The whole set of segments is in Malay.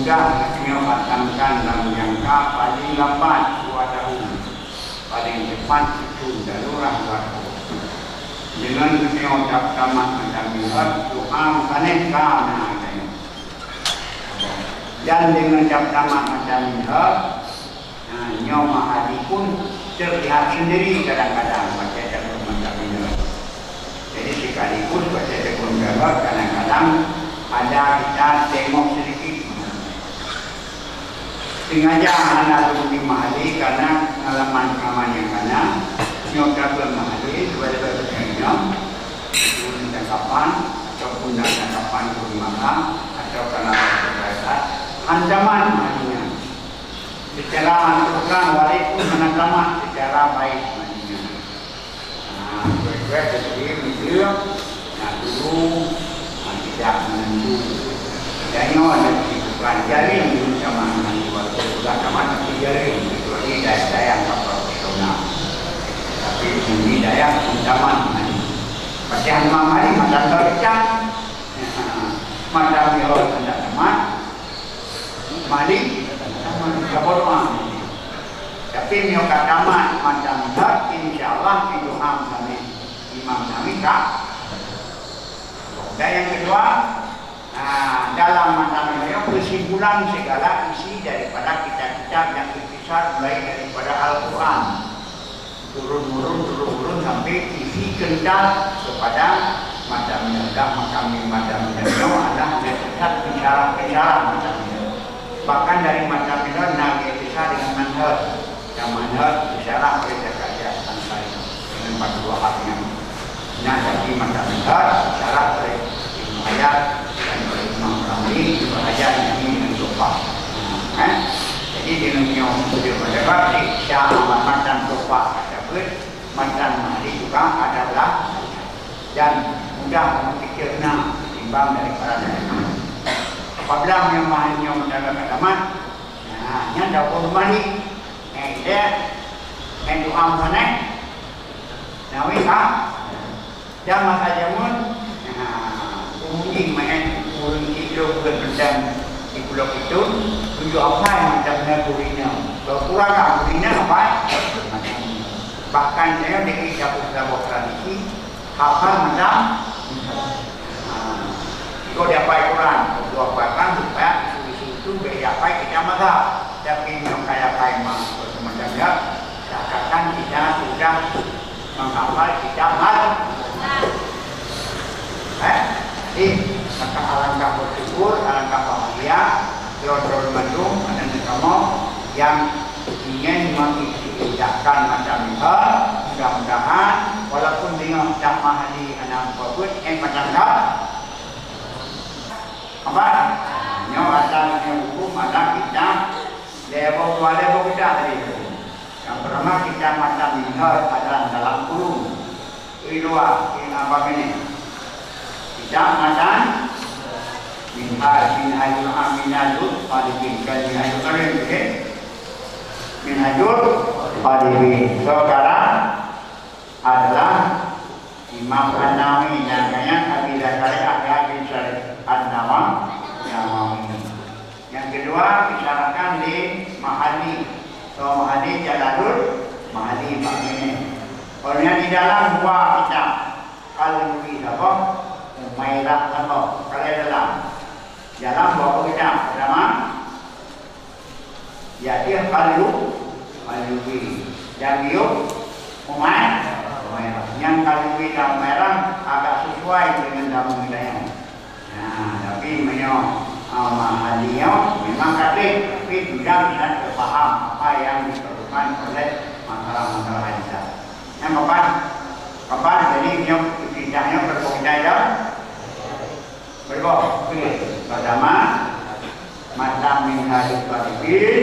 mudah beliau katakan dalam jangka paling lambat 2 tahun, paling cepat itu darurat waktu. Dengan beliau tamat macam ini, Tuhan kaneka menang. Dan dengan tamat macam ini, Nyawa Mahadi pun terlihat sendiri kadang-kadang baca tekun macam ini. Jadi sekaligus baca tekun gagal kadang-kadang ada kita tengok sedikit. Sengaja anak Bumi Mahadi karena pengalaman-pengalaman yang mana Nyawa Mahadi sebagai-bagai turun tangkapan ataupun tangkapan Burimaka atau karena berkata ancaman Mahadinya. Secara terang walaupun menagamat secara baik maksudnya. Gue sendiri mikir, dulu tidak menentu. Dan ada bukan jaring sama dengan waktu sudah tamat tapi jaring kecuali daya yang profesional. Tapi ini daya tamat. Bacaan mamari macam baca, macam dia tidak tamat, mari. Tapi mereka tamat macam tak, insyaAllah itu kami imam kami tak. Dan yang kedua, dalam macam ini kesimpulan segala isi daripada kitab-kitab yang dipisah mulai daripada Al-Quran turun sampai isi kental kepada macam ini. Macam ini adalah bicara macam ini. Bahkan dari macam itu Nabi bisa dengan manhaj yang manhaj bicara oleh Zakaria sampai dengan 42 hatinya. Nah, jadi macam manhaj bicara oleh Ibnu Hajar dan oleh Imam Ramli belajar ini dengan sofa. Jadi dengan yang beliau berdebat di Syah macam sofa ada pun macam Mahdi juga adalah dan mudah memikirnya timbang daripada mereka. Apabila yang mahanya mendalam agama, yang dapat kembali, dia doa mana, nawi kah, jam masa jamun, umumnya main urun hidup berbeda di pulau itu, tunjuk apa yang macamnya burinya, kurang burinya apa? Bahkan saya di dapur tradisi, hafal macam. Kalau dia pakai Quran, dua bahkan supaya isu-isu itu beda pakai kita masa. Tapi yang kayak pakai semacamnya, seakan kita sudah menghafal kitab Jadi maka alangkah bersyukur, alangkah bahagia, Lord Bandung dan kamu yang ingin mengijakkan macam itu, mudah-mudahan walaupun dengan tak mahali anak bagus, macam itu. Apa? Nyawa asalnya hukum ada kita level kita tadi. Yang pertama kita macam minhaj adalah dalam kurung. Kedua, apa ini? Kita macam minhajul aminadul padibin kan minhajul kalian okay? Minhajul padibin. Sekarang adalah Imam An-Nawawi yang Abi Zakaria bin Syarif An-Nawawi. Yang kedua bicarakan di Mahadi. So Mahadi Jalalul Mahadi Pak ini. Orangnya di dalam dua kitab. Kalau apa? Umairah apa? Kalau dalam dua kitab pertama yaitu Al-Luwi dan Yuk Umairah. Yang Al-Luwi dan Umairah agak sesuai dengan dalam hidayah. Nah, tapi Mahadiyah memang kafir, tapi tidak bisa terpaham apa yang diperlukan oleh masalah-masalah hadis. Yang kapan? Jadi yang tidaknya berbeda. Pertama, macam minhajul talibin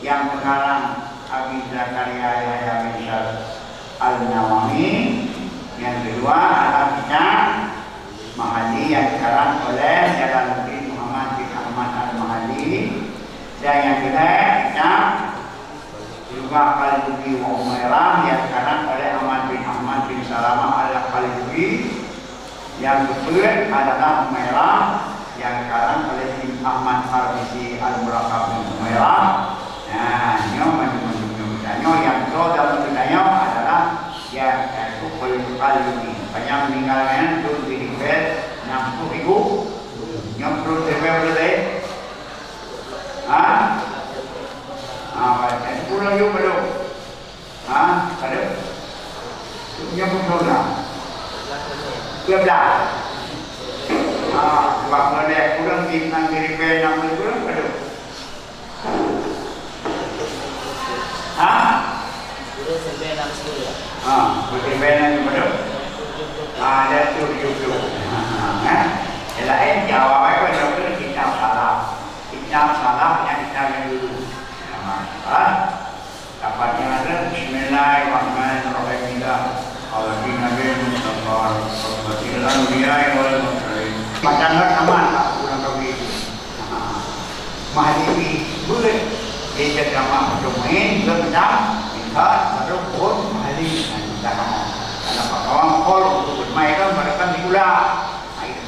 yang mengarang Abi Zakaria Yahya bin Syarif An-Nawawi. Yang kedua adalah kitab Mahadi yang dikarang oleh Jalaluddin Muhammad bin Ahmad Al-Mahadi. Dan yang ketiga kitab juga Al-Luwi wa Umairah yang dikarang oleh Ahmad bin Ahmad bin Salamah Al-Luwi. Yang kedua adalah Umairah yang sekarang oleh Tim Ahmad Farbisi Al-Murakab bin Umairah. Nah, ini menunjukkannya yang itu dalam menunjukkannya adalah ya Sukul Al-Yumi. Banyak meninggalkan itu dihibat 60.000 yang perlu boleh. Pulang yuk belum? Ada? Yang belum dah. Belum dah. Sebab boleh pulang di nanti repair 60 pulang belum? Sudah sampai 60 ya. Repair nanti belum? Ada tu. Yang lain jawab apa kalau kitab salah. Kitab salah yang kita dulu. Dapatnya ada Bismillahirrahmanirrahim. Alhamdulillah Nabi Mustafa Rasulullah Anbiya wal Mursalin. Padahal aman tak kurang lebih. Mahdibi boleh dia drama domain benar kita baru pun mahdi drama. Karena kawan kalau bermain kan mereka digula.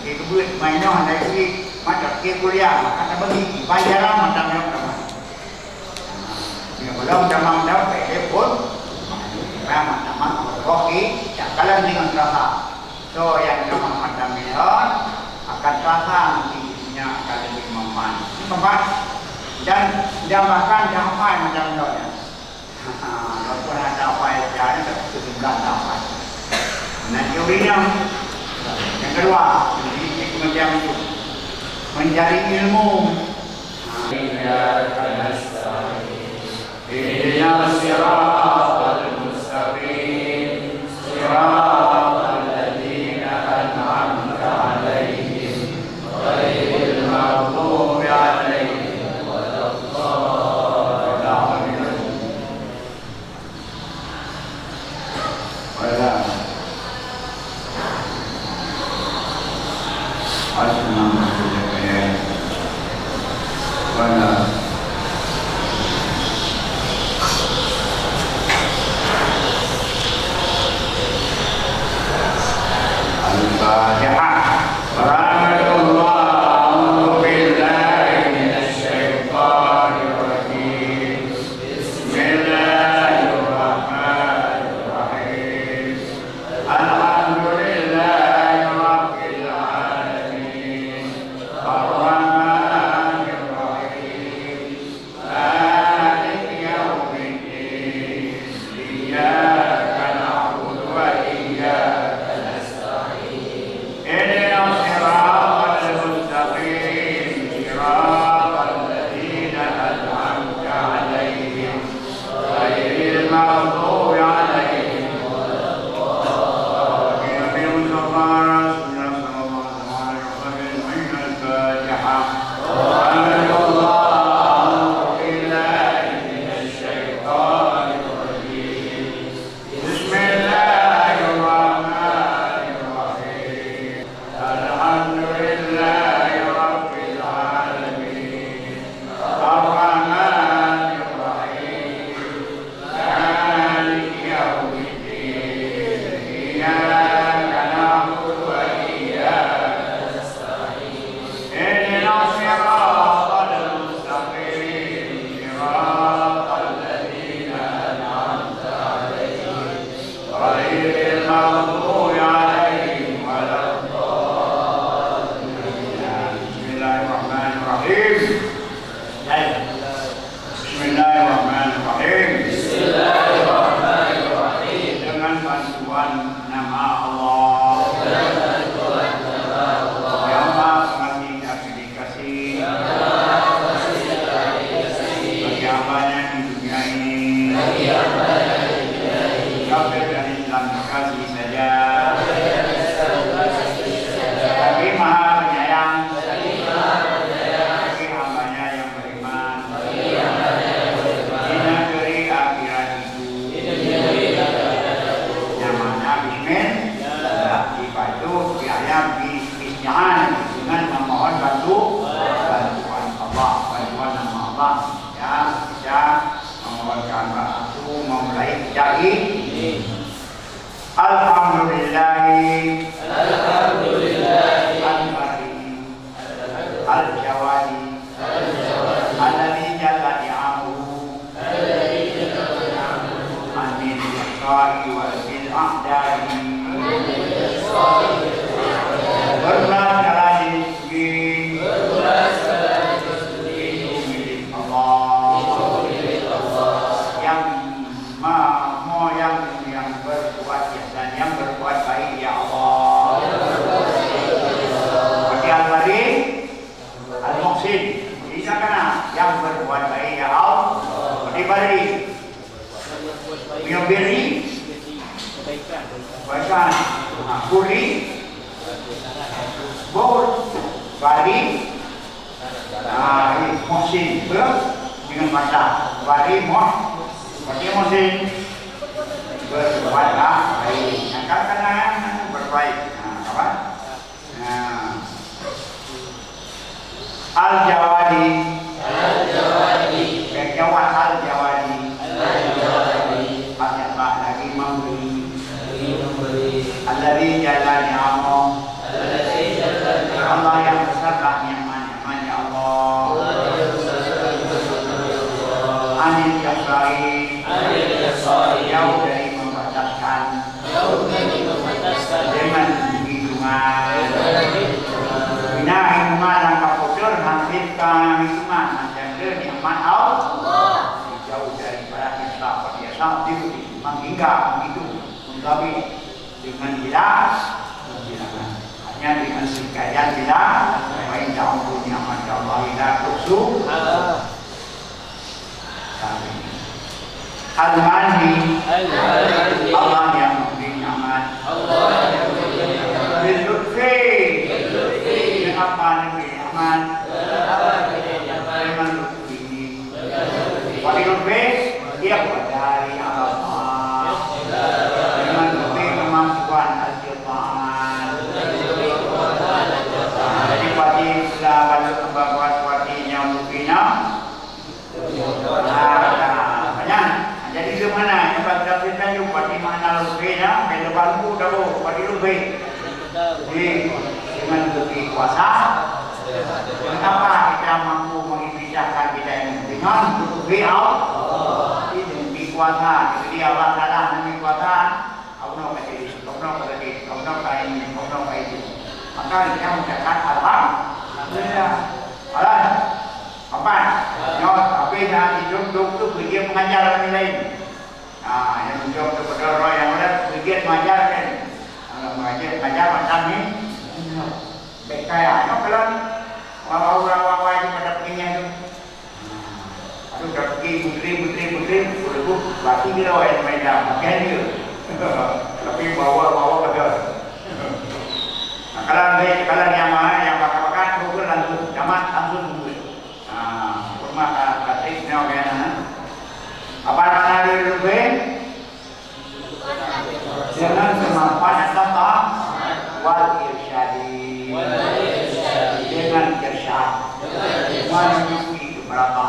Itu boleh mainnya hanya ini macam kuliah maka bagi bayaran macamnya sama. Belum zaman telepon, nama kopi, kalian dengan rasa. So yang zaman macam ini akan rasa nantinya akan lebih mempan. Dan jamakan sampai macam itu. Walaupun ada apa yang jadi sejumlah apa. Nah teorinya yang kedua, ini kemudian itu mencari ilmu. Ihdina siratal mustaqim siratal ladzina an'amta 'alaihim ghairil maghdubi 'alaihim waladdallin. bari, beri, kebaikan, kuri, bor, bari, muhsin, dengan mata, bari, berarti muhsin, berbuat baik, angkat kanan, berbaik, apa? Al-Jawadi, Jawad Al-Jawadi, Al-Jawad lagi memberi, Al-Ladhi jalla ni'amahu, Allah yang besarlah nikmat-nikmatnya Allah, Anil Yasari, jauh dari membataskan, dengan hitungan, binahi umat hampirkan hikmah dan nikmat Allah jauh daripada Islam biasa menghingga begitu menggabit dengan jelas hanya dengan sekalian jelas baik jauh nikmat Allah ila tuksu Al-Hadi Allah yang memberi nikmat bil-lutfi apa negeri nikmat dia dari Allah dengan lebih kemampuan al-jatan jadi pati setelah banyak kemampuan patinya mungkinnya banyak jadi ke mana yang pada kita pati mana lebihnya bila bangku dahulu pati lebih dengan lebih kuasa kenapa kita mampu mengisahkan kita yang dengan lebih kuasa, jadi Allah Taala memberi kuasa, Allah kasih, Allah kasih, Allah kasih, Allah kasih. Maka kita mengucapkan alhamdulillah. Allah, apa? Yang apa yang hidup tu dia mengajar orang lain. Yang hidup tu berdoa yang ada dia mengajar kan. Kalau mengajar macam ni, baik kaya. Kalau orang-orang yang pada pengen tu. Sudah pergi putri berarti dia orang yang main pakai dia tapi bawa betul kalau yang mana yang bakar turun langsung zaman langsung turun rumah katrik ni orang apa mana dia lebih dengan kemampuan tata wal irsyadi dengan irsyad menyukai berapa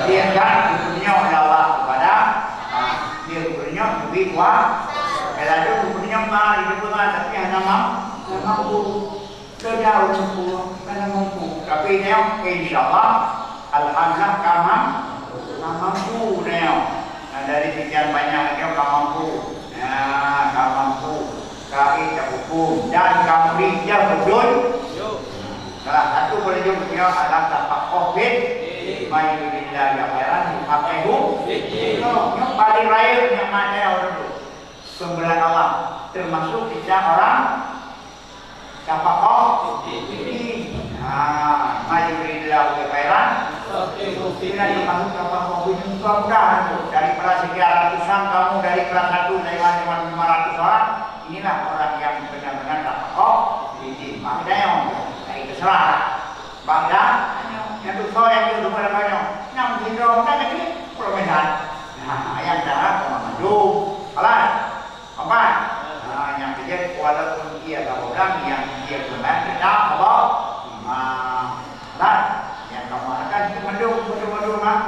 dia kan punya Allah kepada dia punya lebih kuat kalau dia punya mah itu pun tapi hanya mampu kerja mampu karena mampu tapi dia insyaallah alhamdulillah kamu mampu dia dari sekian banyak dia mampu kamu mampu kami tak hukum dan kamu dia betul salah satu boleh juga dia adalah dapat covid Mayurillah ya khairan pakehu yang paling raya yang mana orang itu pemberian Allah termasuk kita orang kapakoh Mayurillah ya khairan kita dimasuk kapakoh mudah-mudahan dari sekian ratusan kamu dari kelas 1 dari 500 orang inilah orang yang benar-benar kapakoh ini maknanya dari kesalahan bangga yang tu saya yang tu pada banyak yang hidro dan lagi permainan yang dah maju alat apa yang terjadi walaupun dia orang yang dia bermain tetap apa alat yang kamu akan itu maju mah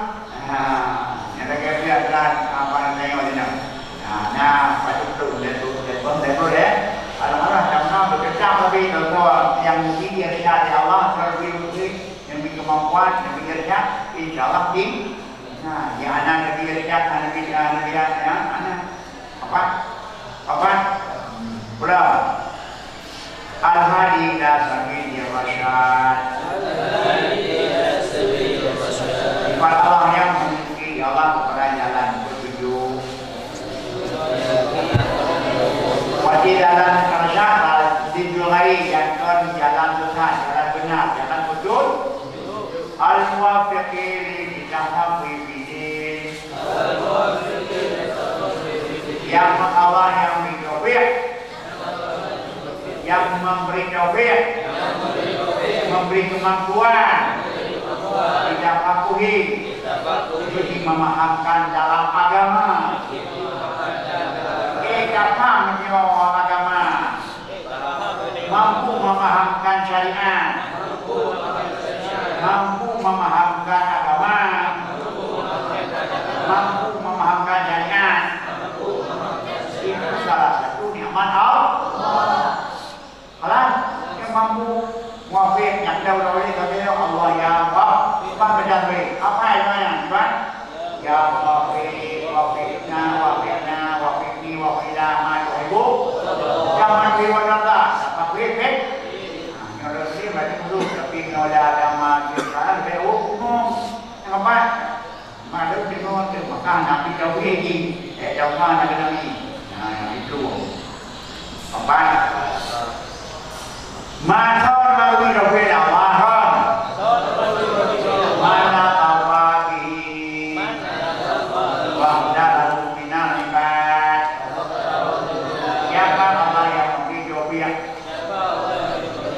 yang lagi dia akan apa namanya nah pada tu dia ya alam-alam karena bekerja lebih kalau yang mungkin dia syariat Allah terlebih kemampuan Nabi kerja insyaallah tim yang anak Nabi kerja Nabi anak apa pula al-hadi ila sabil rasyad sifat Allah yang memiliki Allah kepada jalan petunjuk wajib jalan rasyad dijulai yang jalan sesat jalan benar jalan betul al-muwaffiqi li tahawwi Yang Allah yang memberi taufik, yang memberi taufik, memberi kemampuan, tidak fakuhi, jadi memahamkan dalam agama, paham menjawab agama, mampu memahamkan syariat, mampu memahamkan agama, mampu memahamkan syariat. Itu salah satu nikmat Allah. Kalau yang mampu muafik yang jauh dari kata Allah ya Allah, bang berjaya. Apa yang bang? Ya wafik, wafikna, wafikna, wafikni, wafila, majuibu. Jangan diwajibkan, dapat wifik. Kalau ini berarti dulu, tapi kalau ada majuikan, berukum. Apa? Malu dengan makan nabi jauh lagi, jauh mana nabi. Nah itu. Apa? Masa lalu jauh lawan. Mana tawagi. Wahda lalu minal ibad. Siapa Allah yang memberi jauh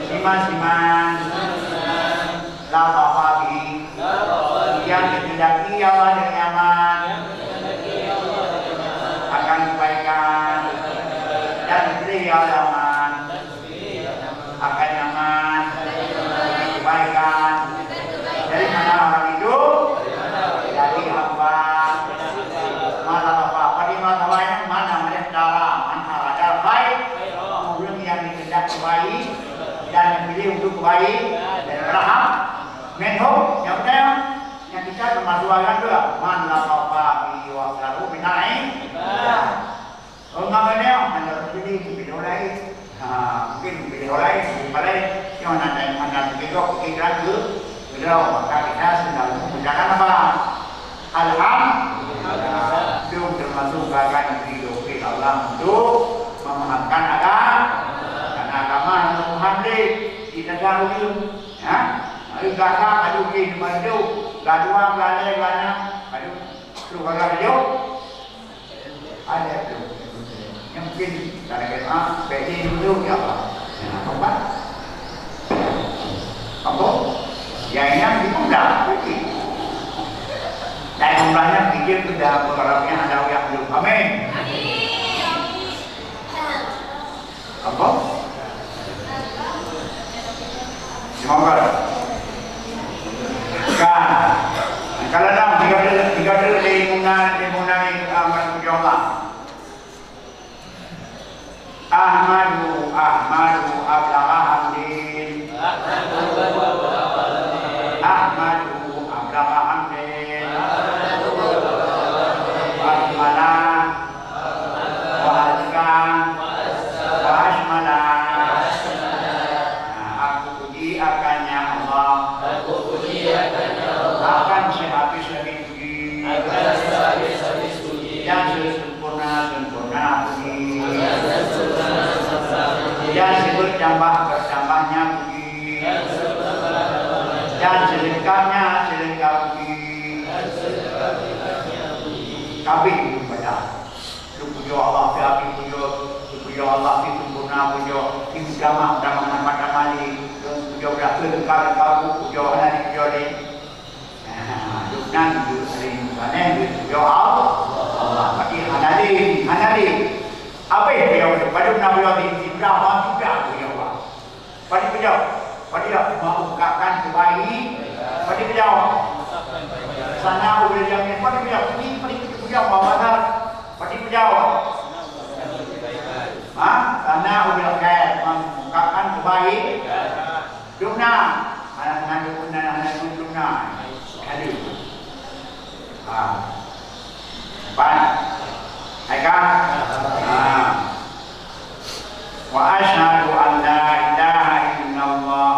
siman-siman. Lapa pagi. Yang dikehendaki Allah dan nyaman akan kebaikan dan diberi aman akan nyaman kebaikan dari mana orang itu dari hamba mana apa di mata lain mana mereka dalam antara ada baik kemudian yang dikehendaki baik dan dipilih untuk baik dan rahmat menhum yang utama yang kita termasuk agan juga man la apa bi wa qaru binai oh ngamanya mana pilih video lain mungkin video lain pada yang ada mana video kita video maka kita sedang menggunakan apa alhamdulillah itu termasuk bagian video Allah untuk memahamkan agama karena agama Tuhan kita tahu ya kakak aduh ini maju gaduang galai gana aduh lu kagak ada tu yang mungkin kalau kita beli dulu ya apa apa yang dimudah dan umrahnya pikir sudah berharapnya ada yang belum amin apa semoga kalau dalam tiga limungan amal Allah. Ahmadu ablaha hamdin. Ahmadu ablaha hamdin. Asmala wa azkan wa asmala. Aku puji akannya Allah. Akan sehabis-habis puji dan sempurna puji dan bertambahnya puji dan selengkapnya puji tapi pada puji Allah puji Allah sempurna puji damah pada mali puji lengkap puji Allah puji nan du sering sana du Allah bagi hanali apa yang dia pada nabi Allah di Ibrahim juga dia pada dia mengungkapkan kebaikan pada dia sana udah yang pada dia bawa pada dia sana udah kayak mengungkapkan kebaikan dunia anak-anak dunia ada baik kan wa asyhadu an la ilaha illallah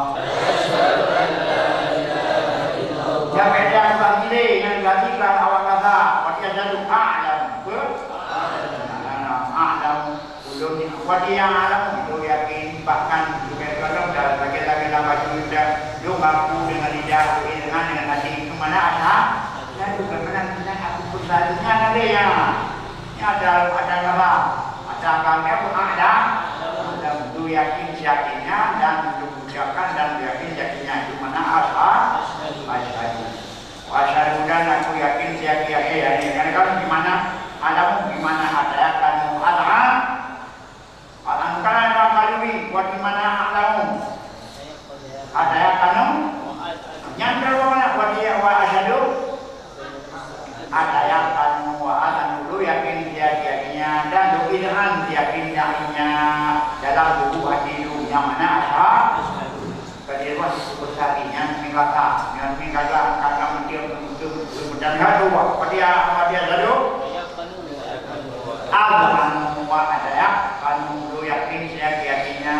ya beda bagi yang lagi kan awak kata pada jadu a'lam ulun wadi yang alam itu yakin bahkan juga kalau dalam bagian-bagian lama sudah lu mampu dengan lidah dengan hati kemana asal saya juga benar-benar aku bersatunya ada ya ada nama, ada agamanya pun ada itu yakin yakinnya dan mengucapkan dan yakin yakinnya itu mana asyhadu dan aku yakin yakin karena kan gimana adamu gimana ada kan alam kan ada kalimi buat gimana adamu ada kan yang berapa buat dia wa asyhadu ada yang kan wa alam dulu yakin yakinnya dan doiran yakin yakinnya dalam buku hadiru yang mana asyhadu kadiran disebut tadinya mingkata yang mingkata kata mentil untuk dan kado pada dia lalu Allah wa ada kan dulu yakin yakinnya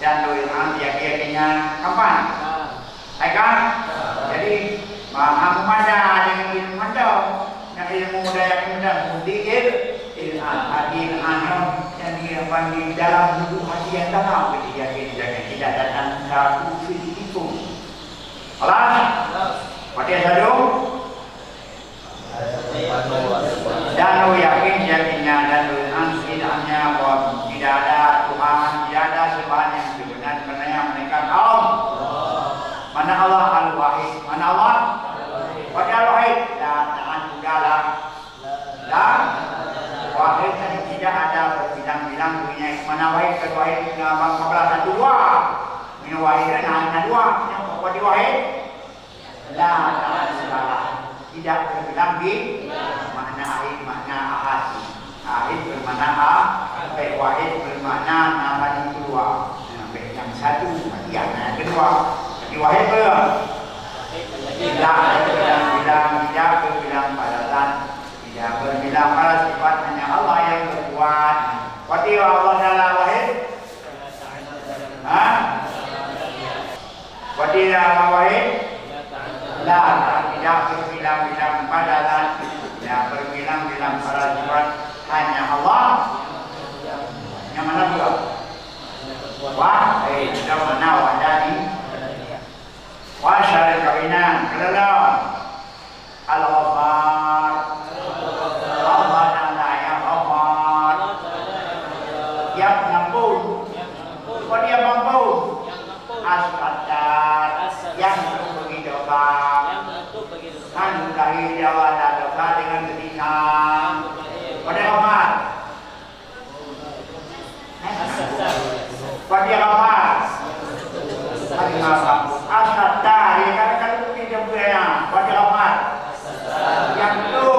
dan doiran yakinnya kapan kan jadi Maha ada yang ilmu ada yang ilmu daya kemudian mudikir adil anom yang di dalam buku hati yang dalam yakin tidak datang satu itu alas pada satu dan yakin yakinnya dan ansidanya bahwa tidak ada Tuhan tidak ada sembahan yang sebenar karena yang menekan mana Allah al-wahid mana Allah pada al-wahid dan tangan juga dan wahid tidak ada berbilang-bilang dunia mana wahid kedua wahid kebelah satu dua ini wahid hanya dua yang pada wahid la tangan segala tidak berbilang di makna ahid makna ahad ahid bermakna wahid bermakna nama yang kedua yang satu yang kedua wahid belum tidak berbilang balasan tidak berbilang pada sifat hanya Allah yang berbuat berarti Allah adalah wahid berarti Allah wahid tidak berbilang-bilang balasan tidak berbilang-bilang pada sifat hanya Allah yang mana pula yang mana wadani wasyari kawinan kelelawan al-ghafar Allah ta'ala yang ghafar yang pengampun kau dia pengampun as-sattar yang menutupi dosa menutupi dosa dengan ketika pada ghafar pada ghafar as-sattar kadang-kadang tidak beraya pada rahmat yang itu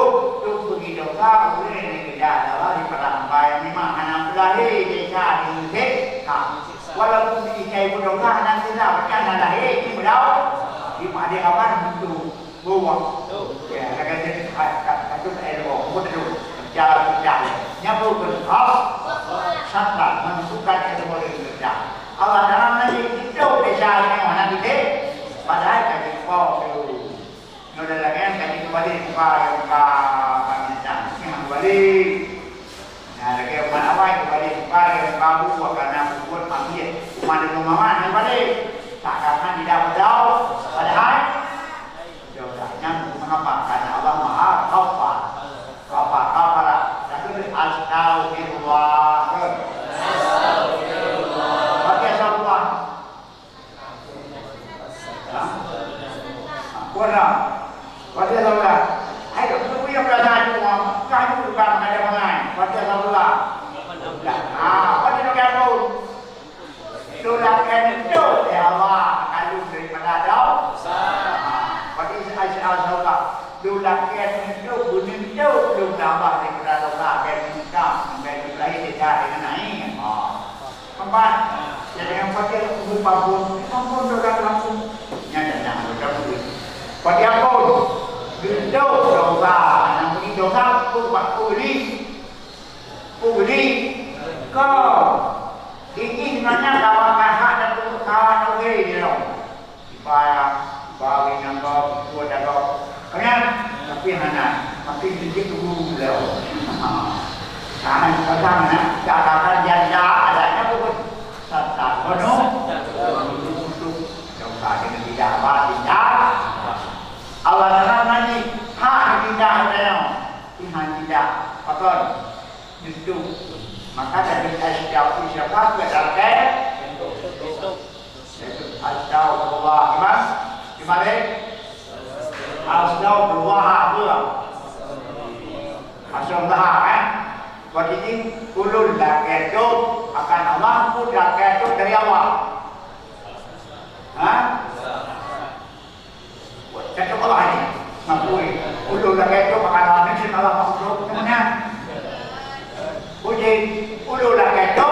pergi dosa boleh tidak adalah di perampai memang anak lahir desa di Mesir walaupun dikai berdosa nanti lah bukan lahir di berau di mana kawan itu buang ya kata itu elok bodoh jalan jalan nyabu berhak sattar menentukan ilmu kerja Allah dalam lagi itu desa ini mana di padahal kaki kau itu sudah lagi kaki kembali yang panjang yang kembali nah lagi mana apa yang kembali yang kamu karena buat ambil mana rumah yang kembali tak akan tidak berdau padahal jauhnya mengapa karena Allah Maha Ghafar tapi astagfirullah kurang, wajah Allah. Ayo, kita punya perasaan semua. Kamu bukan ada mengai. Wajah Allah. Wajah kamu. Sudah itu ya Allah akan daripada dosa. Wajah Allah. Sudah itu bunyi itu belum tambah daripada dosa. Kita sampai lagi tidak dengan naik. Keempat, jadi yang pakai ampun dosa langsung. Nyata dosa. Pada ampun, gendau dosa, yang ini dosa puli, kau ini sebenarnya kawan hak dan kawan oke dia, supaya bagi nampak buat ada, kan? Tapi hanya, tapi sedikit dulu lah. Jangan mana, jangan janda adanya pun satu penuh untuk dosa dengan tidak apa tidak. Allah dalam nanti hak tidak ada yang Tuhan tidak. Betul. Itu. Maka dari asyafi siapa berdakai? Astagfirullah. Gimana? Astagfirullah apa? Astagfirullah. Waktu ini ulul daketu akan Allah pun daketu dari Allah. Cakap Allah ini. Mengakui ulul daketu akan Allah mesti Allah makhluk kemudian. Puji ulul daketu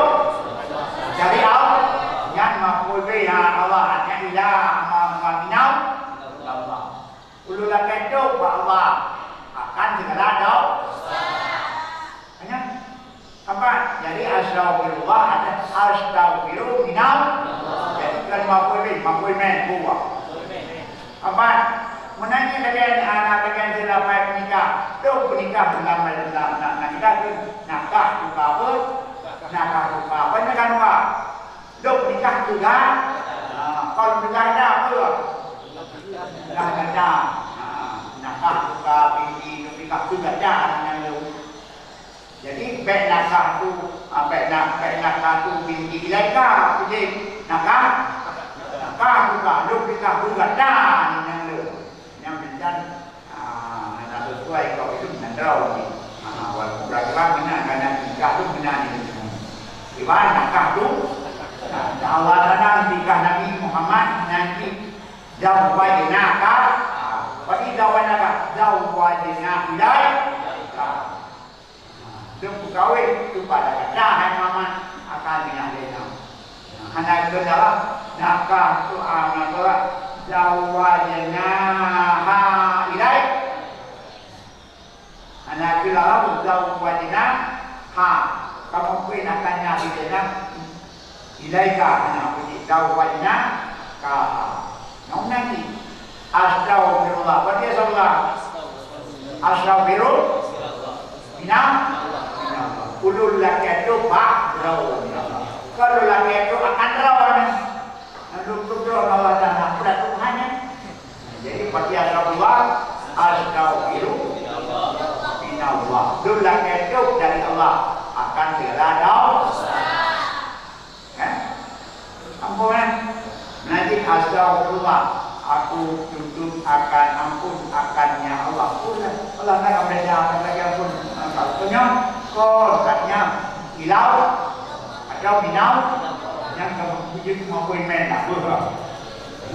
dari Allah. Yang mengakui ya Allah hanya ilah mengaminau Allah. Ulul daketu Allah akan segera dosa. Apa? Jadi astagfirullah ada astagfiru minal. Jadi kan maful men buah. Apa? Menanya dengan anak dengan siapa menikah? Tuh menikah dengan nikah tu nakah buka apa? Nakah buka apa? Nak apa? Tuh menikah juga. Kalau menikah ada apa? Dah ada. Nakah buka bini menikah juga ada yang jadi baik nakah tu, baik nakah tu binti ilaika, jadi nakah juga, lu kita juga dah yang menjadi nak sesuai kau itu mendrau ni, walaupun beragam mana kerana nikah tu benar ni, di mana nakah tu, Allah dan nikah Nabi Muhammad nanti jauh wajib nakah, bagi jauh nakah, jauh wajib ilai. Dia kawin kepada kata hai mama akan dinahkan. Hanya itu adalah nakah tu anak zawajna ha ilai. Hanya itu adalah zawajna ha. Kamu pun akan nyari dia ilai ka hanya puji zawajna ka. Yang nanti astagfirullah. Apa dia saudara? Astagfirullah. Minam. Ulul laki itu ba'rau. Kalau laki itu akan rawan. Duduk Allah dan akurat Tuhannya. Jadi pasti astagfirullah, astagfiru minallah. Ulul laki itu dari Allah akan segera dosa. Ampun. Nanti astagfirullah, aku tutup akan ampun akannya Allah. Allah nak belajar lagi ampun. Katanya katanya ilau atau minau yang kamu puji maupun men tak boleh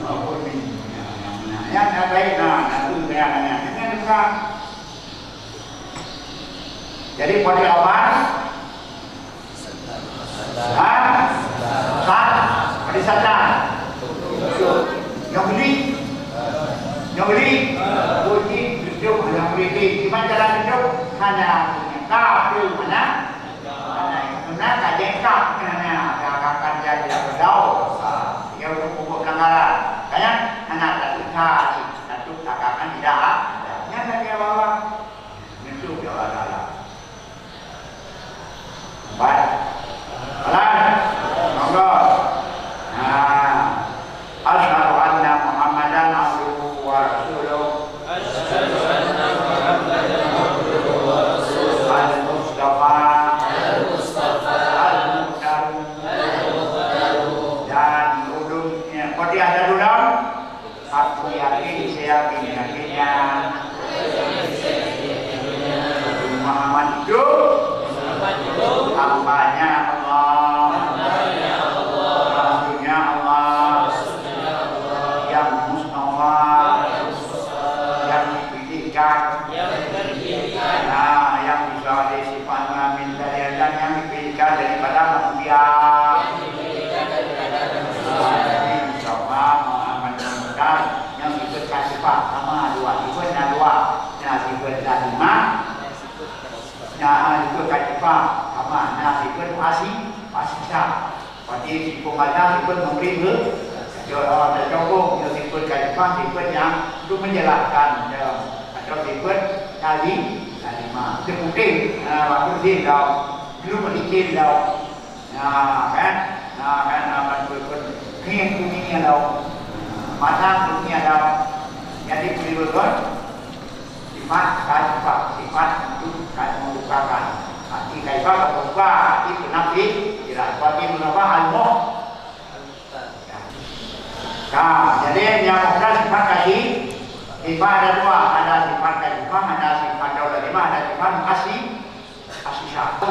maupun men yang nak baik itu yang bukan. Jadi pada apa? Pada sadar yang beli puji duduk yang beli gimana cara duduk hanya kafir mana kajian kaf mana akan jadi berdau dia untuk pokok pelanggaran kaya anak satu akan tidak nya dia bawa itu dia bawa baik alah monggo asyhadu anna muhammadan abduhu wa rasuluh asyhadu anna muhammadan abduhu wa rasuluh aku yakin yakinnya Muhammad itu hambanya Allah, Rasulnya Allah, yang mustafa, yang dipilihkan, yang bisa disifatnya minta dan yang dipilihkan daripada manusia. Yang diberikan sifat sama dua, diberikan dua, yang diberikan lima, yang diberikan sifat sama, yang diberikan pasti sah. Pasti sifat mana diberikan memberi ke, orang tercokong, yang diberikan sifat diberikan yang untuk menjelaskan, atau diberikan tadi lima. Seperti waktu dia dah belum berikir dah, kan diberikan kini dah. Mata dunia dalam jadi beliau sifat itu kan membukakan Hati kaifah kebuka, hati penafik, kira bagi menapa al-muh. Nah, jadi yang muhtalah sifat kasih, sifat ada dua, ada sifat kaifah, ada sifat daulah, ada sifat kasih, asisah.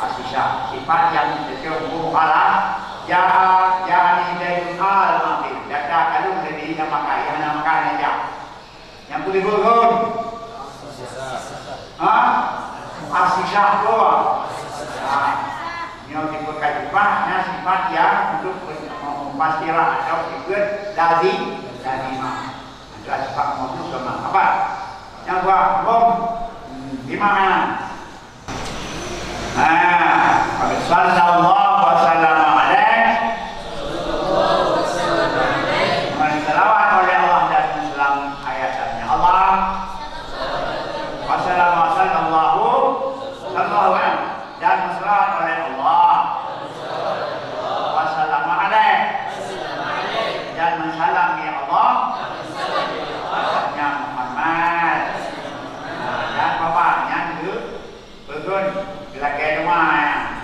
Asisah, sifat yang terjumpa Allah, jangan didayun al-maqil, data kalau lebih nama kaya, nama kaya yang boleh berhubung. Asisah doa. Yang diberkati sifat yang untuk memastikan atau ikut dari mana. Ada sifat maksud sama apa? Yang dua, di mana? Sallallahu wasallam alaihi. Salawat oleh Allah dan Islam ayatnya Allah. Dan salawat oleh Allah. Wassalam alaih. Dan mensalami Allah. Yang Muhammad. Dan bapaknya itu betul. Bila kedua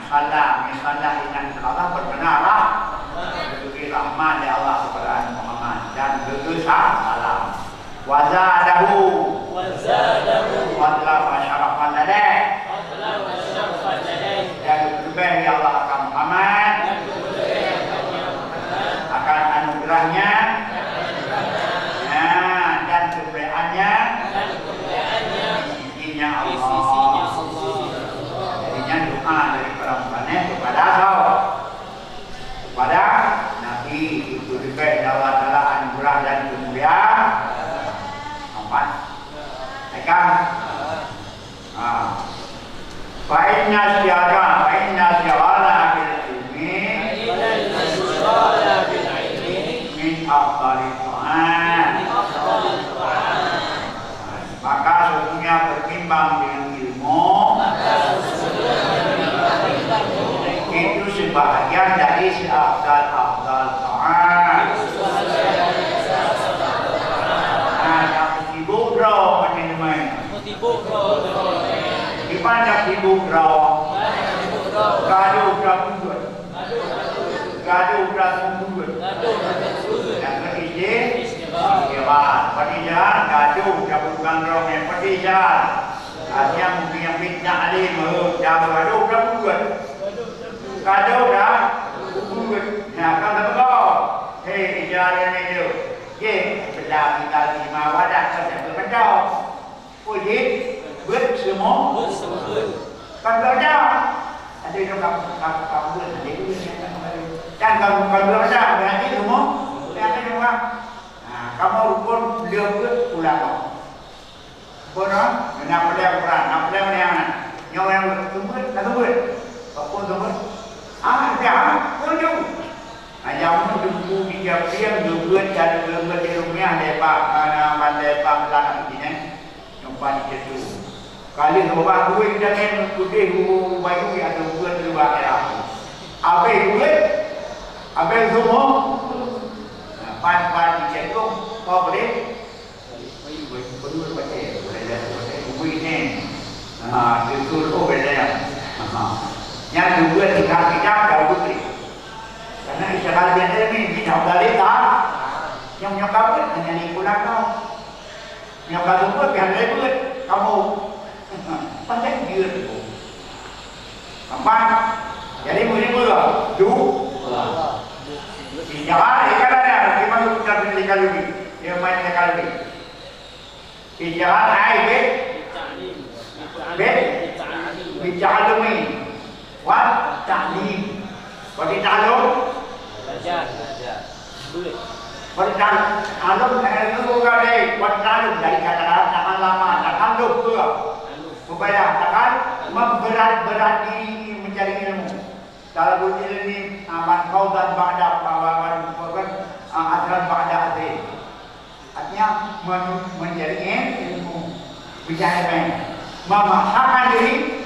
salam dengan Allah berbenarlah. Beri rahmat dari Allah kepada Muhammad dan beri salam. Wazadahu wadla syarafan ladai. Dan lebih ya Allah akan Muhammad akan anugerahnya dan kebaikannya di sisinya Allah. Jadinya doa dari para mu'min kepada Nabi itu lebih Allah Ta'ala anugerah dan kemuliaan. Empat. Ikan. Fa'inna syaghala bil ilmi min afdali ta'an. Maka sesungguhnya bertimbang dengan ilmu itu sebahagian dari seafdal ta'an. Yang sibuk roh menemani. Di mana sibuk roh? Gaduh berabundut. Yang ketiga, istighfar. Pertigaan gaduh berabundut roh yang pertigaan. Yang mungkin fitnah alim, gaduh berabundut. Gaduh berabundut. Nah, kalau betul, hei jalan itu, ye, belah kita lima wadah saja berbeda. Puji, buat semua. Kan ada. Ada yang kamu buat, ada yang dan kamu ada berarti semua. Ada yang kamu pun beliau buat pulang. Pernah? Kenapa dia kurang? Kenapa dia mana? Yang tunggu, tak tunggu. Apa tunggu? Dia tunjuk. Yang tunggu dia buat cara buat di rumah lepak pandai pelan begini. Nampak itu. Kali bawa duit dengan putih baju atau buat di luar era. Apa duit? Apa semua? Pan itu kau boleh? Boleh baca. Duit ni. Itu boleh. Yang dua tiga dah putih. Karena isyarakat biasa ni tidak boleh tak. Yang nyokap hanya ni pulang kau. Nyokap tu pun biar lebih kamu. Pandai dia tu. Empat. Jadi mula Ijazah ikan ada. Di mana kita beli kalori? Dia main kalori. Ijazah air bitalumi. Wat ta'lim. Bagi ta'lum. Belajar. Bagi ta'lum itu ada. Wat ta'lum dari kata-kata tangan lama. Ta'lum tu. Membayangkan memberat diri mencari ilmu. Talabul ilmi man qaudan ba'da adran ba'da adrin. Artinya mencari ilmu, bicara memaksakan diri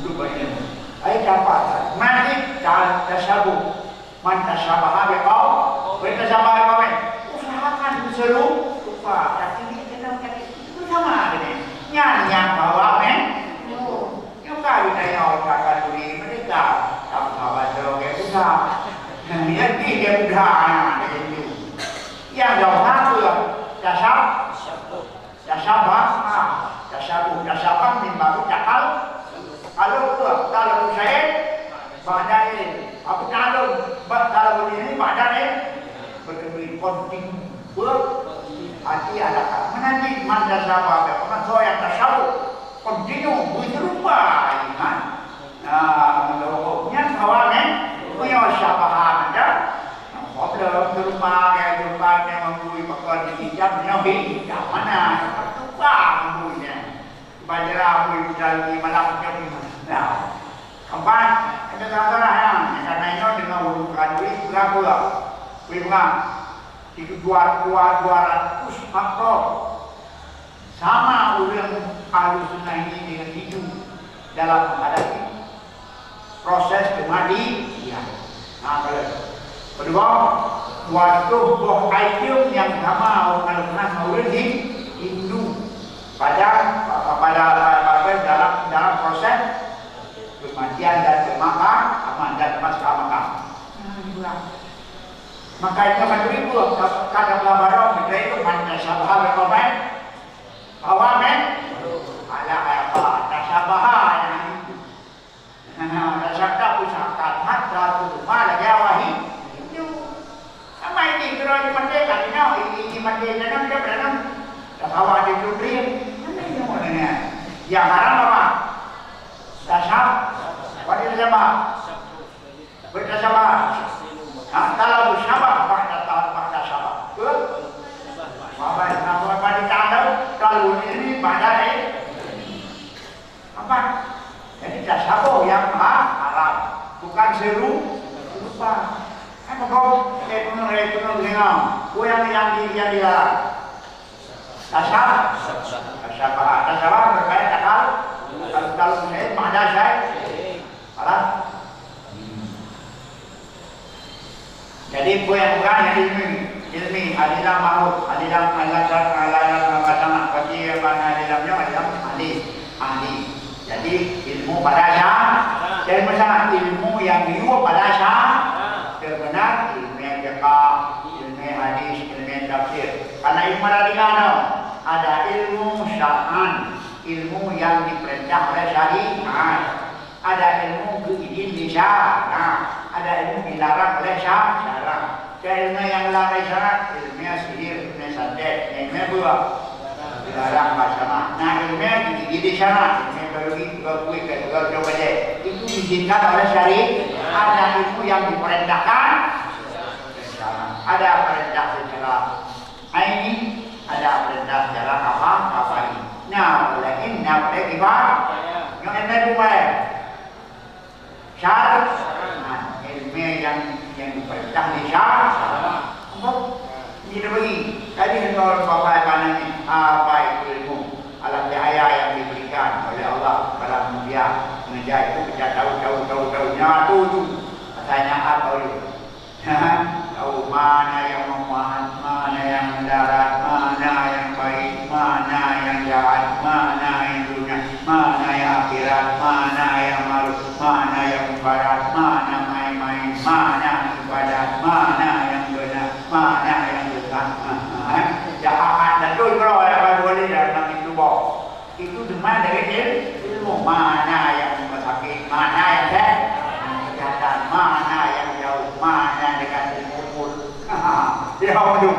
untuk berilmu. Ayat dapat mati tasyabuh. Man tasyabaha biqaum wa tasyabaha biqaum. Usahakan seru rupa. Tapi kita kena itu sama ini. Yang bawa tasabah, tasabah mimbaru cakal. Kalau saya badai, apa kalau ini badai berdiri konting hati ada menanti manda sabah apa so yang tasawuf kontinu berubah kan. Menurutnya kawannya punya sabahan ada. Problem berubah yang membui pakaian di jam nyobi mana berubah membuinya. Bajra bui jadi malam nyobi. Nah, keempat ada saudara yang karena itu dengan urutan duit berapa? Berapa? Itu 200 makro sama orang Ahlussunnah ini dengan itu dalam menghadapi proses kematian. Nah, kedua, waktu buah item yang sama orang Ahlussunnah Maulidi Hindu pada dalam proses kematian dan kemakam, aman dan makam. Maka itu kan ribu kata pelabaran kita itu mana sabah berkomen bahwa ada apa tasabah yang itu tasabah usahakan hatta malah jawahi itu sama ini kalau merdeka ini merdeka kan dia berenang bahwa di dunia ini namanya yang haram apa tasab pada siapa bertasabah. Kalau bersama pada sabah, apa ditandau kalau ini badai apa? Jadi tasabah yang haram, bukan seru lupa. Kau ekonomi dengar, yang dilarang. Tasabah berkait kalau saya pada saya, malah. Jadi bukan ilmi adilah makhluk, adilah pasangan, bagi mana adilahnya ahli. Jadi ilmu pada jadi masalah ilmu yang diu pada terbenar ilmu yang jaka, ilmu hadis, ilmu tafsir. Karena ilmu ada ilmu syar'an, ilmu yang diperintah oleh syariat. Ada ilmu berizin lisan. Ada ilmu dilarang oleh syarak. Ilmu yang dilarang syarak, ilmu sihir, ilmu santet, ilmu buah dilarang bersama. Nah ilmu di sana, ilmu biologi, juga coba deh. Itu diizinkan oleh syariat. Ada ilmu yang diperintahkan, ada perintah secara aini, ada perintah secara apa ini. Nah, boleh ibarat. Yang ilmu buah syarat. Ilmu yang diperintah di syarat. Tidak bagi. Tadi kalau bapak tanya apa itu ilmu alam daya yang diberikan oleh Allah dalam mulia mengejar itu kita tahu nyatu tu. Katanya apa itu? Tahu mana yang memuat, mana yang mendarat, mana yang baik, mana yang jahat, mana yang dunia, mana yang akhirat, mana yang malu, mana yang barat, mana main-main, mana ibadat, mana yang benar, mana yang bukan. Jahat dan doi kalau apa boleh dalam itu boh. Itu cuma dari ilmu mana yang sakit, mana yang sehat, kesehatan, mana yang jauh, mana dekat ilmu. Dia hidup.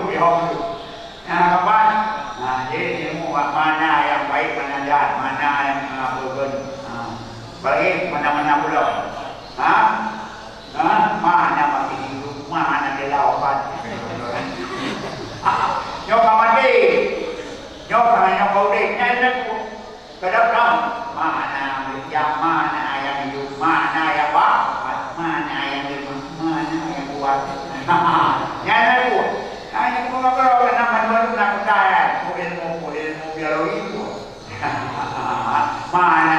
Nah, kapan? Nah, jadi ilmu mana yang baik, mana jahat, mana yang berguna. Bagi mana-mana pula. Mana masih hidup, mana dia lawan. Nyok mati. Nyok hanya kau dek, nyai kedap-kedap. Mana yang hidup, mana yang wafat, mana yang hidup, mana yang kuat. Nyai ku. Nyai ku kalau nama baru nak kaya, ilmu biologi itu. Mana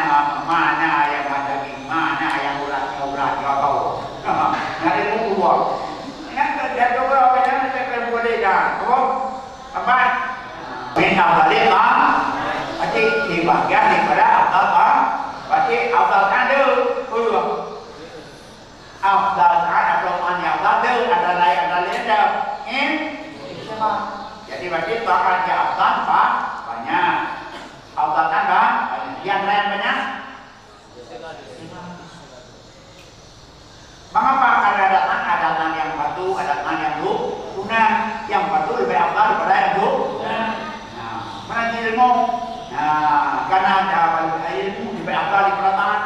yang ada di mana yang urat kau. Nyai ku buat. Yang terjadi kalau yang saya boleh dah. Apa? Minta balik berarti di bagian daripada apa? Berarti afdalkan dulu. Afdalkan atau afdal ada lain. Jadi berarti bakal afdal banyak. Mana ilmu? Nah, karena ada ilmu di akal di perasaan.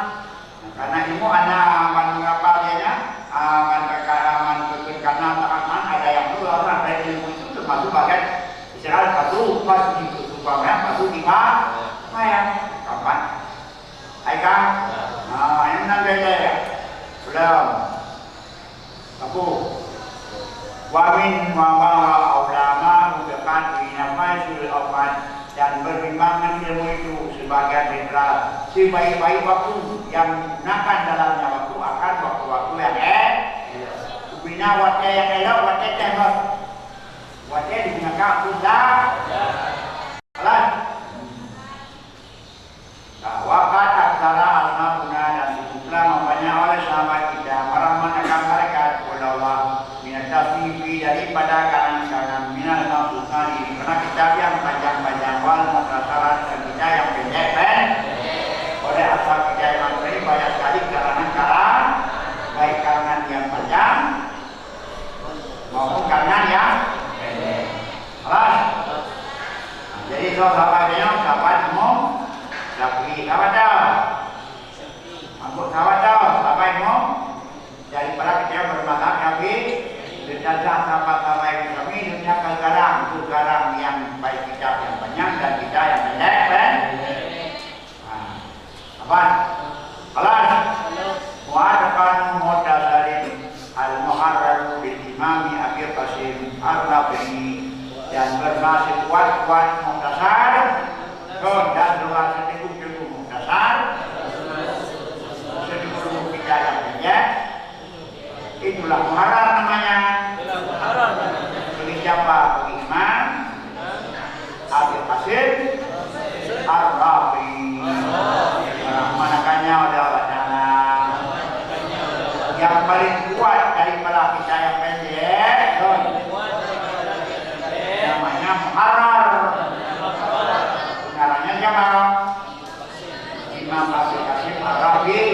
Karena ilmu ada mengapa dia karena tahanan ada yang keluar dari ilmu itu termasuk bagian istilah satu pas itu supaya satu tiga maya kapan? Aika? Nah, yang nanti ya. Belum. Aku wamin wawa ulama bukan dinamai sudah obat dan berbimbang ilmu itu sebagai netral sebaik-baik waktu yang gunakan dalamnya waktu akan waktu-waktu yang bina waktu yang elok waktu tembak waktu digunakan sudah alat wakat aksara al-mabuna dan disebutlah membanyak oleh sahabat kita para menekan mereka kepada Allah minatafifi daripada kalangan-kalangan minal mabukani karena kitab yang panjang-panjang wal mutasarat dan kitab yang pendek oleh asal kita yang materi banyak sekali kalangan-kalangan baik kalangan yang panjang maupun kalangan yang pendek alas jadi sahabat semua Syafi'i tawadau. Aku tawadau, apa itu? Daripada kita bermazhab Syafi'i, dan sahabat-sahabat kami dunia garang, itu garang yang baik kitab yang panjang dan kita yang pendek, kan? Apa? Kelas. Mu'adkan mu'tadarin al-muharrar bil imami Abi Qasim ar-Rafi'i dan berbasis kuat-kuat muhtasar dan berbasis sedikit kita yang pendek itulah muharrar namanya bagi siapa? Bagi Imam Abi Qasim Ar-Rafi'i manakannya oleh Allah Ta'ala yang paling kuat daripada kita yang pendek namanya muharrar pengarangnya siapa? Imam Abi Qasim Ar-Rafi'i.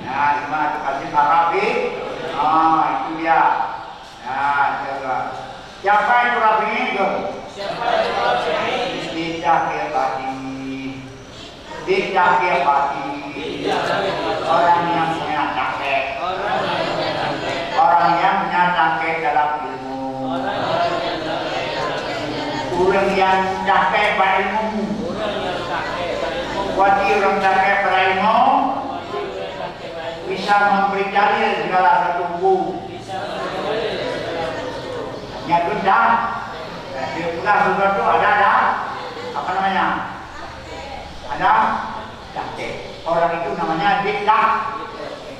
Nah, Imam Abi Qasim Ar-Rafi'i. Itu dia. Nah, coba. Siapa itu Rafi'i itu? Siapa itu Rafi'i? Dicakir-cakir orang yang punya cakir. Orang yang punya cakir dalam ilmu. Orang yang cakir pada ilmu. Wati orang cakap berilmu bisa memberi dalil segala satu buku. Yang benda, dia pula sesuatu ada apa namanya? Ada cakap. Orang itu namanya diklat.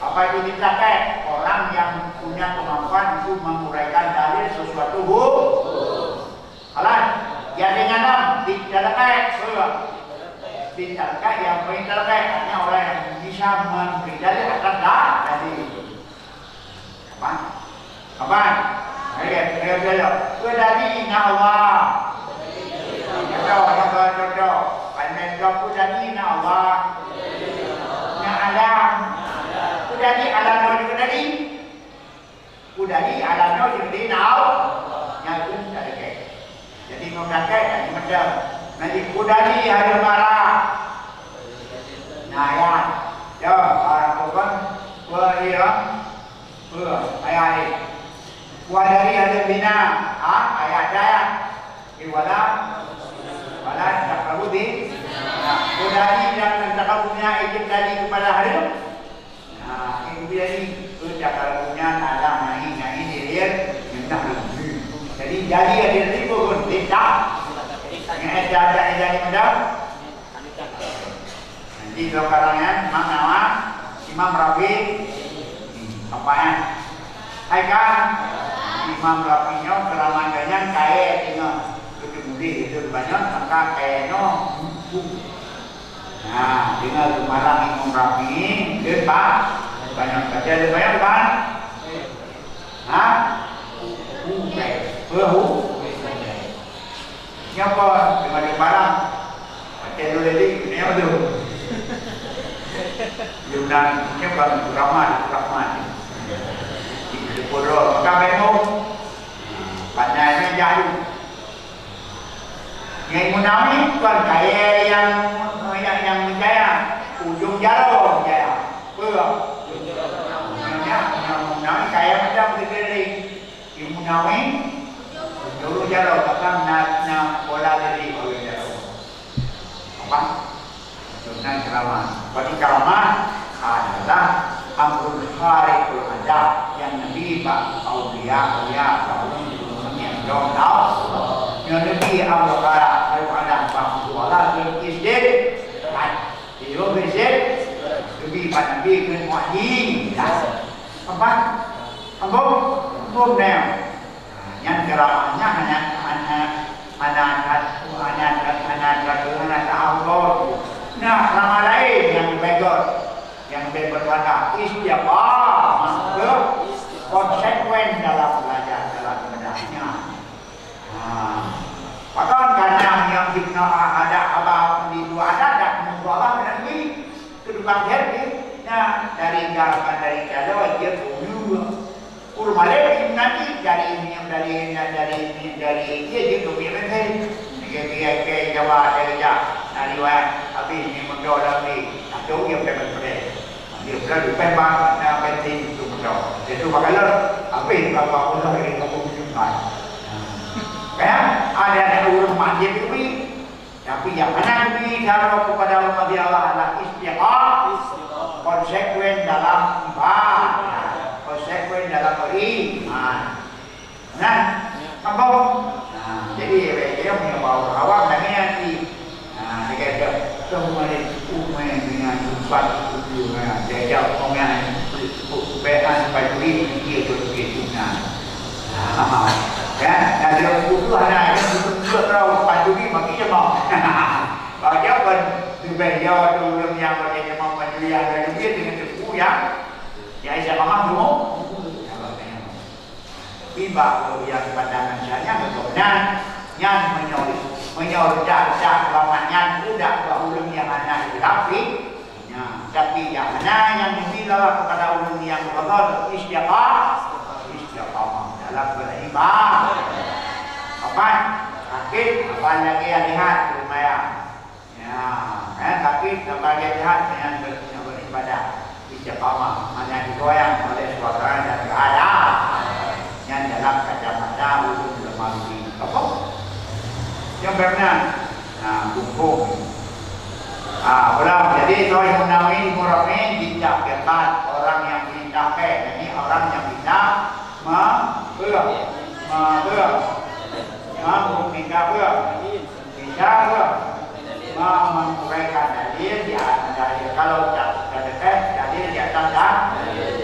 Apa itu diklat? Orang yang punya kemampuan untuk menguraikan dalil sesuatu buku. Alat, yang dinyatakan diklat. Pintarkah yang pintarkah artinya orang yang bisa memberi dalil atas dari apa? Dari Allah. Contoh. Pandai jawab dari Allah. Yang alam. Dari alam juga dari. Dari alam juga dari Yang itu dari kayak. Jadi memperkai dari macam. Nanti kudari ada marah. Nah ya, orang bukan berira, ayat. Kudari ada bina, ayat. Iwala, tak kabudi. Kudari dan tak kabudinya izin dari kepada hari itu. Nah, itu jadi tak kabudinya ada nahi dia minta. Jadi ada ribu pun tidak. Yang ada di Medan. Nanti sekarangnya Imam Rafi'i. Apa ya? Hai kan? Imam Rafi'inya keramangannya kaya tinggal budi itu banyak maka kayaknya nah tinggal kemarang Imam Rafi'i dia banyak kerja dia banyak kan? Siapa dengan barang? Teknologi ini apa tu? Yunan siapa? Rahman. Di Puro, maka bemo pandai menjadi. Nyai Munawi tuan kaya yang menjaya ujung jarum jaya. Belum. Yang Munawi kaya macam segeri. Yang Munawi dulu jarum bahkan nak bola dari oleh jarum. Apa? Sunnah ceramah. Bagi ceramah adalah amrul khariqul adab yang Nabi Pak Aulia yang jauh tahu. Yang Nabi Abu Bakar ada bahwa isdid kan dia berzid Nabi Pak Nabi kan wahyi apa nem yang ceramahnya anak Allah. Nah, nama lain yang berkata istiqamah masuk konsekuen dalam belajar dalam belajarnya. Bahkan karena yang kita ada abang di dua ada Allah Nabi kedua jadi nah dari kalau dia dulu urmale nanti dari dia juga bilang dia jawab dia dari habis ni mundur lagi atau dia berpikir dia berlalu pembang penting itu mundur itu bagaimana apa yang kalau orang ini kamu jumpai kan ada urus masjid itu tapi yang mana ini kalau kepada umat Allah adalah istiqamah konsekuen dalam ibadah konsekuen dalam beriman nah apa jadi dia punya bawa awak dengan ni dia kata semua ini dengan sifat itu dia jawab orang beran pagi dia begitu kan ada itu ada yang berau pagi bagi dia mau baca kan dibayar dulu yang dia mau maju yang dia dengan itu ya saya memang dulu tiba yang pandangan saya kemudian yang menyorot lamanya tidak ulung yang anak grafi tapi yang mana yang dibilang kepada ulung yang betul istiqamah dalam beribadah apa sakit apa lagi yang lihat lumayan sakit apa lagi lihat dengan beribadah istiqamah hanya digoyang oleh suasana dan keadaan yang dalam kacamata ulun lemari apa yang benar hukum ulang jadi Sahih Munawi Muramin tidak ketat orang yang dicapai ini orang yang bisa membuktikan bisa menguraikan dalil di atas dalil kalau dalil di atas dalil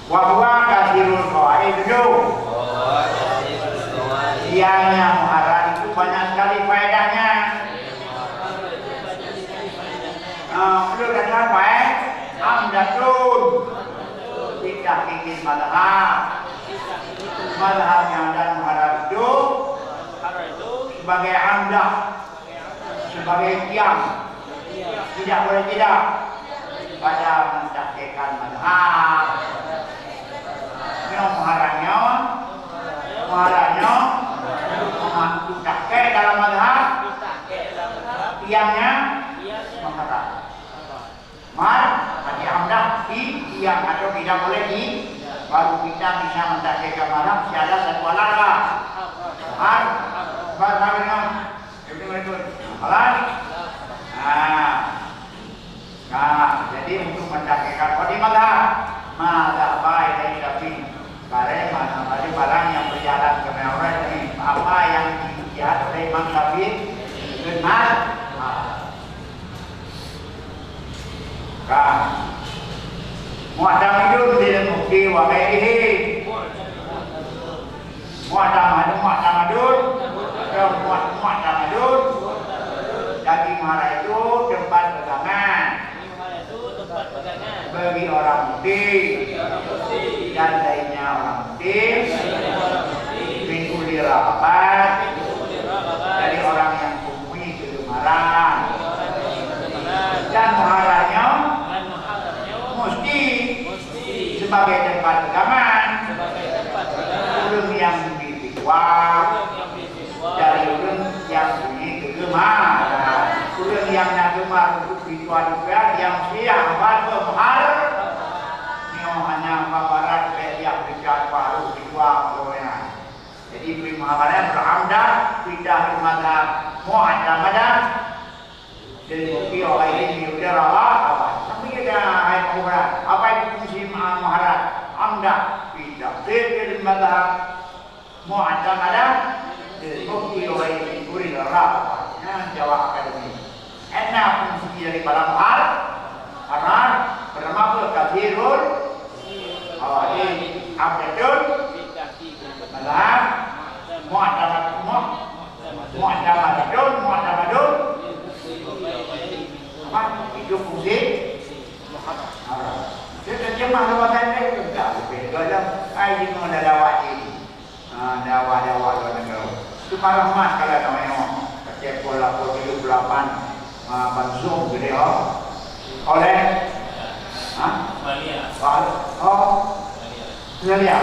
wahwa kasirul qawaid dulu siangnya muharram itu banyak sekali faedahnya belum ada baik amdatun tidak ingin madhab yang dan muharram itu sebagai amdah sebagai tiang tidak boleh tidak pada mendaktekan madhab muharramnya mendaktek dalam madhab tiangnya muharram tadi amdah di tiang atau tidak boleh di baru kita bisa mendaktekan madhab siada satu alarga jadi untuk mendaktekan kode madhab baik dari tapi barang yang berjalan ke Mewah ini apa yang dilihat oleh Imam Syafi'i benar mu'tamidun bil mukti wa ghairihi mu'tamadun daging marah itu tempat pegangan bagi orang mukti dan lainnya orang mukti min uli raqabat dari orang yang mempunyai kegemaran dan muharanya mesti sebagai tempat pegangan ulum yang individual gemar. Kurang yang nak gemar untuk ritual juga yang siang baru mahal. Nio hanya Mahabharat yang dekat baru ritual doanya. Jadi di Mahabharat berhamdah tidak bermadhab mu'adamadah dan bukti oleh ini udah rawat apa? Tapi kita hai Mahabharat apa itu fungsi Mahabharat? Amdah tidak bermadhab mu'adamadah dan bukti oleh ini udah rawat. Nah, jawab akademi. Enak fungsi dari barang hal karena bernama kathirul ini abdul madhab mu'adamadun apa itu fungsi terjemah lawatan itu enggak beda ai di mana dakwah ini dakwah luar negara itu rahmat kalau namanya kecil pola 78 Bansung gede oleh Malia. Australia.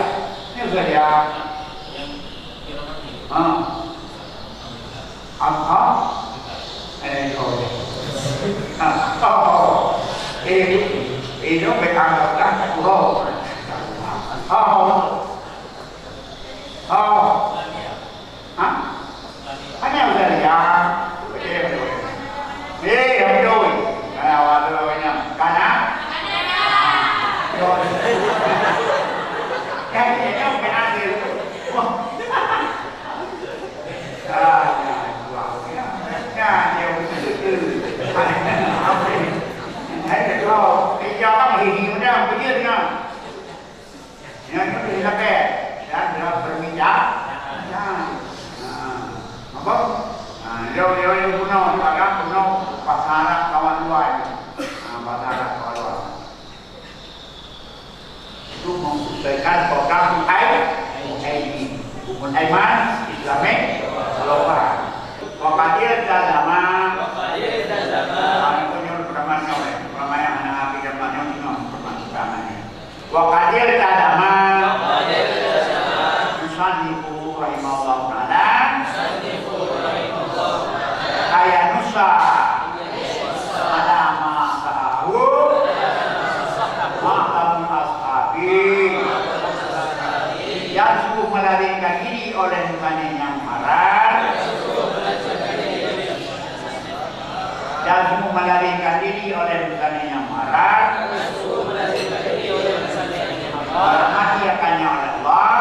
Ini Australia. Itu bekangan hanya Australia. Yang doi. Awak namanya kanan. Kayaknya benar itu. Dia betul. Ada kalau dia kan hihi udah begini. Yang itu sampai dan berminyak. Apa? Dia punya sekarang punya pasaran kawan luar. Pasaran kawan luar. Itu mengusahakan program ini bukan iman Islamik global. Wakadir dazama penyuruh permanen permanen anak api permanen permanen wakadir dazama Musannifu rahimahullah ta'ala kaya nusa alama sahahu ma'amun ashabi yang suku melarikan diri oleh bukannya yang marah dan semua melarikan diri oleh bukannya yang marah mati akannya oleh Allah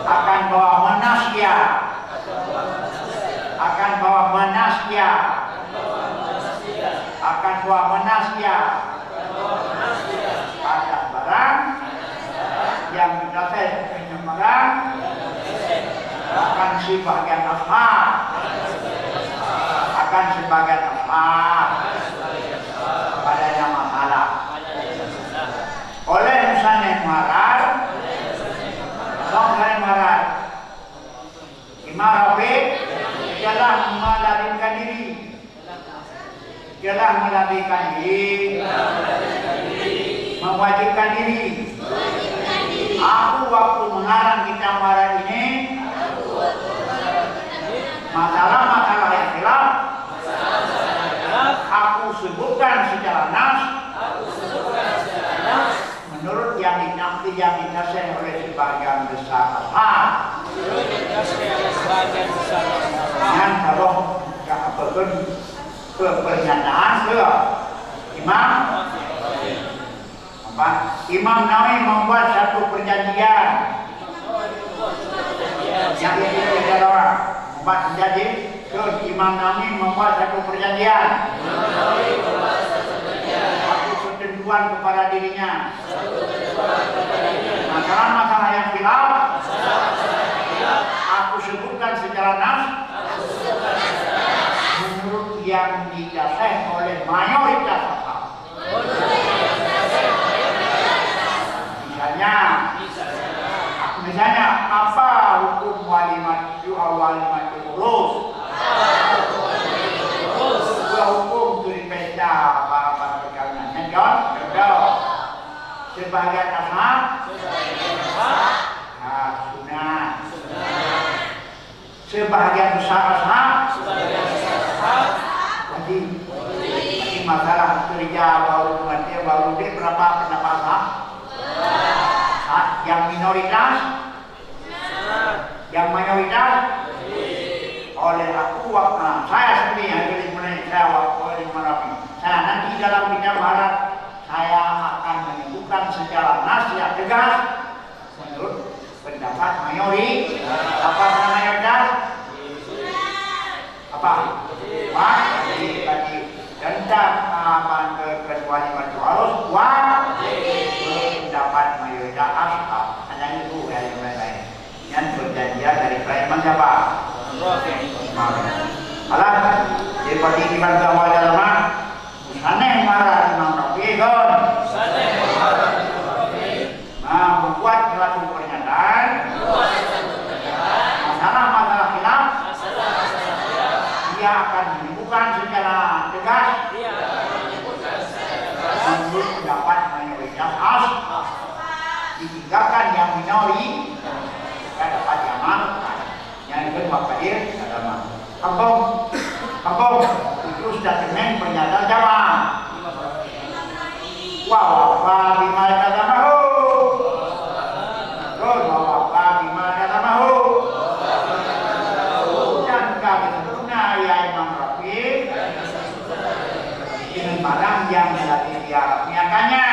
akan bawa manasya akan bawa manasya akan bawa manasya pada barang yang dikasih barang akan sebagian ashab akan sebagian ashab padanya masalah oleh misalnya marah Songkari marah Imam Rafiq telah melarikan diri mewajibkan diri aku waktu mengarang kita marah ini masalah-masalah yang khilaf aku sebutkan secara nas menurut yang dikasih oleh sebagian besar ashab yang kalau pernyataan ke Imam Imam Nawawi membuat satu perjanjian yang ini membuat perjanjian ke Imam Nawawi membuat satu perjanjian satu ketentuan kepada dirinya masalah-masalah yang khilaf aku sebutkan secara nas menurut yang didasari oleh mayoritas ashab misalnya apa hukum walimat urus hukum dari pesta apa perkahwinan jawab sebagian ashab sunat sebagian besar ashab Jadi masalah kerja baru dia berapa pendapatan? Yang minoritas, yang mayoritas. Oleh aku saya sendiri yang jadi menjawab oleh Marapi. Saya nanti dalam bidang barat saya akan menyebutkan secara nas yang tegas menurut pendapat mayoritas. Apa mayoritas? Apa? Wajib. Tentang kecuali harus pendapat mayoritas hanya itu yang lain. Yang perjanjian dari Sulaiman siapa? Alah, seperti dibantu dalam Saneh marah Imam Rafi kan? Membuat suatu pernyataan masalah khilaf dia akan menyebutkan secara tegas menurut pendapat mayoritas ditinggalkan yang minori tidak dapat diamalkan. Yang kedua hadir dalam kampung itu sudah kemen pernyataan jawab. Wa bima katamahu. Wa bima katamahu. Dan kami sempurna ya Imam Rafi dengan barang yang menjadi diarahkannya.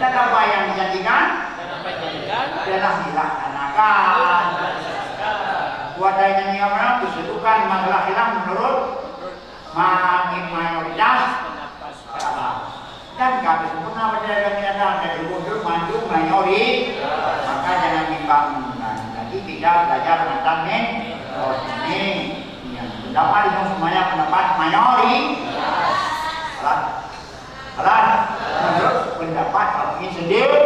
Dan apa yang dijanjikan adalah dilaksanakan. Buat yang mana disebutkan masalah hilang menurut mayoritas dan kami sempurna berjalan dari mundur maju mayori, maka jangan bimbang lagi tidak belajar tentang ini yang pendapat itu semuanya pendapat mayori alat menurut pendapat kami sendiri.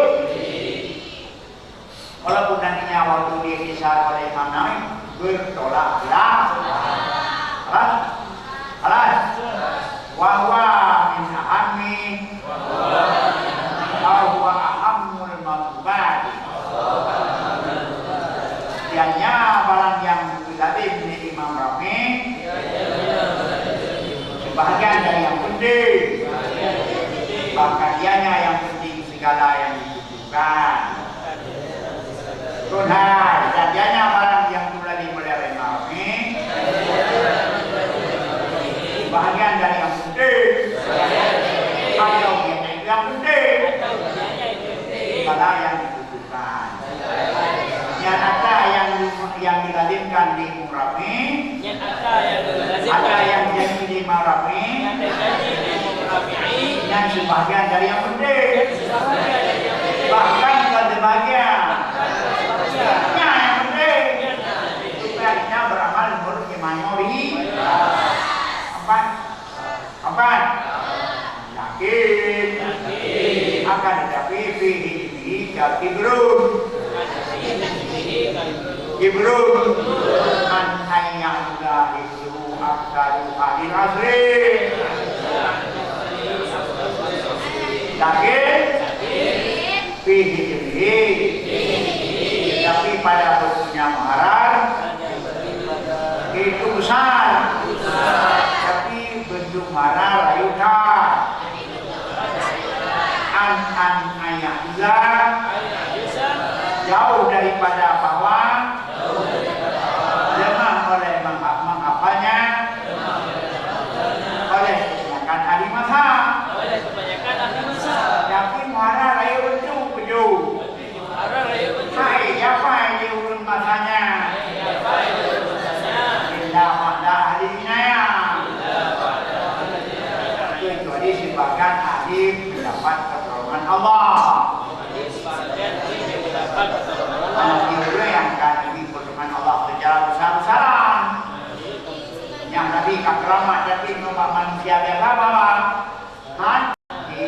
Walaupun nantinya waktu dia disar oleh Imam Nawawi bertolak alas wahwa min ahammi wahwa ahammul matlubat. Dianya barang yang dilatih oleh Imam Rafi sebahagian dari yang penting, bahkan dianya yang penting segala yang dibutuhkan. Tunai, jadinya barang yang mulai oleh Imam ini bahagian dari yang penting atau yang penting segala yang dibutuhkan. Yang ada yang dilalirkan di Imam Rafi, ada yang jadi di Imam Rafi, yang sebahagian dari yang penting, bahkan sebagian yang penting supaya kita beramal menurut mayori. Apa? Yakin akan tetapi fihi Gibrun an ayyallah itu aksaru ahli asri. Yakin fihi tapi pada bentuknya muharrar itu besar, tapi bentuk muharrar ayudah an ayatullah jauh daripada bawah lemah oleh menghafalnya oleh kebanyakan ahli mazhab, tapi muharrar ayu bentuk hai siapa yang diurun masanya bila pada ahli inayah kecuali sebagian ahli mendapat pertolongan Allah. Anak itu yang akan pertolongan Allah secara besar-besaran yang Nabi kakramat tapi memang manusia biasa bawa di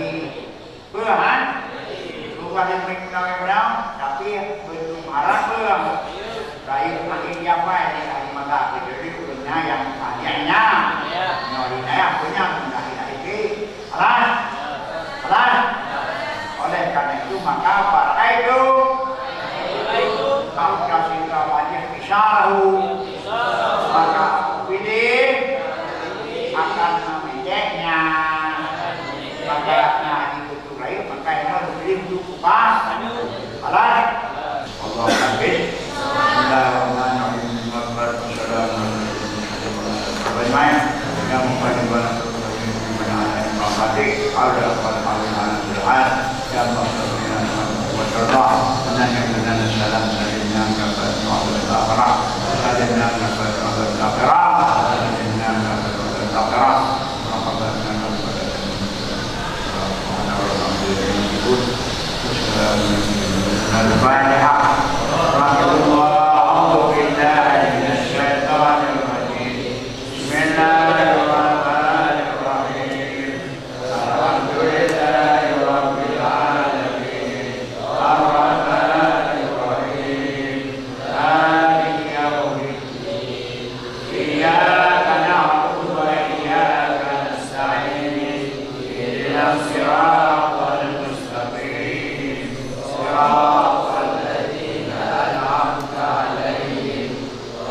Tuhan bukan yang menang tapi belum harap belum raih makin siapa ini ahli mazhab jadi punya yang ahlinya nyorinya yang punya ini alas oleh karena itu maka para itu kau kasih wajib bisahu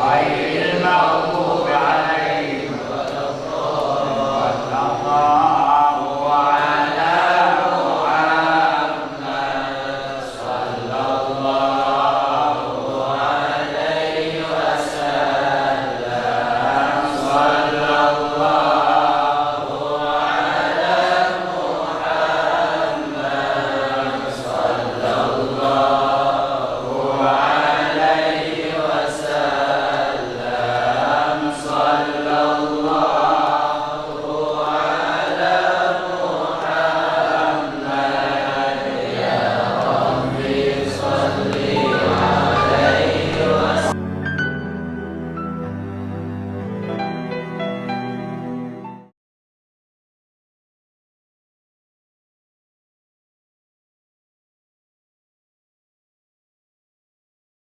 Baik